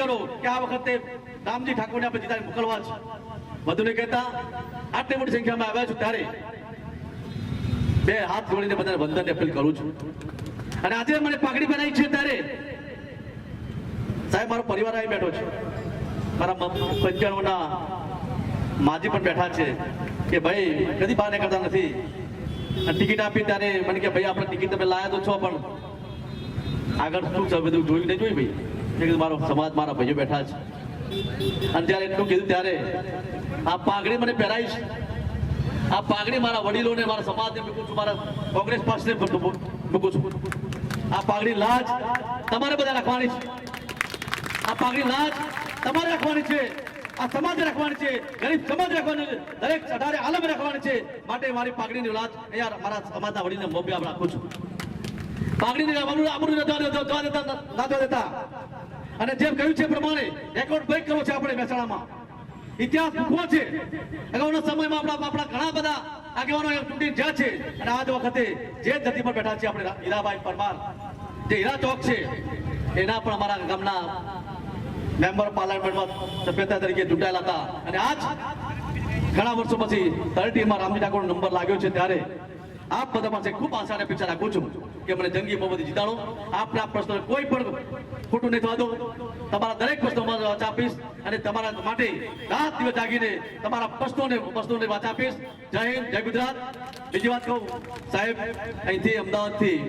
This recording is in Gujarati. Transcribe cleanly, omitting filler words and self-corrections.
કરો કે આ વખતે રામજી ઠાકોરને આપણે જીતાડી મોકલવા છે. વધુ નહીં કહેતા આટલી મોટી સંખ્યામાં આવ્યા છું ત્યારે બે હાથ જોડીને બધાને વંદન અપીલ કરું છું. અને આજે મને પાઘડી બનાવી છે ત્યારે સાહેબ મારો પરિવાર અહીં બેઠો છે, મારા પંચાણુના માજી પણ બેઠા છે કે ભાઈ કદી બહાર નીકળતા નથી. ટિકિટ આપી ત્યારે મને કે ભાઈ આપણે ટિકિટ તમે લાયા તો છો પણ આગળ શું છે બધું જોયું નહીં જોયું ભાઈ. મારો સમાજ મારા ભાઈઓ બેઠા છે અને જ્યારે એટલું કીધું ત્યારે આ પાઘડી મને પહેરાઈશ. આ પાઘડી મારા વડીલોને મારા સમાજને મૂકું છું, મારા કોંગ્રેસ પક્ષને મૂકું છું. આ પાઘડી લાજ તમારે બધા રાખવાની છે. આ પાઘડી લાજ તમારે રાખવાની છે, આ સમાજ રાખવાની છે, ગરીબ સમાજ રાખવાની છે, દરેક 18 આલમ રાખવાની છે. માટે મારી પાઘડીની લાજ અહીંયા મારા સમાજના વડીલને મોભે આપ રાખું છું. પાઘડીને આબરૂ ના દેતા અને જેમ કહ્યું છે પ્રમાણે રેકોર્ડ બ્રેક કરવો છે આપણે મહેસાણામાં, ઇતિહાસ મૂકવો છે. અગાઉના સમયમાં આપણા ઘણા બધા આગેવાનો ચૂંટી જ્યાં છે અને આજ વખતે જે ધરતી પર બેઠા છે આપણે હીરાભાઈ પરમાર જે હીરા ચોક છે એના પણ અમારા ગામના મેમ્બર પાર્લામેન્ટમાં સભ્યતા તરીકે ચૂંટાયેલા હતા. અને આજ ઘણા વર્ષો પછી 30માં રામજી ઠાકોરનો નંબર લાગ્યો છે ત્યારે આપ બધા પાસે ખૂબ આશા અને અપેક્ષા રાખું છું કે મને જંગી બહુમતી જીતાડો. આપના પ્રશ્નો કોઈ પણ ખોટું નહીં થવા દો. તમારા દરેક પ્રશ્નોમાં વાચા આપીશ અને તમારા માટે રાત દિવસ જાગીને તમારા પ્રશ્નોને વાચા આપીશ. જય હિન્દ, જય ગુજરાત. બીજી વાત કહું સાહેબ, અહીંથી અમદાવાદથી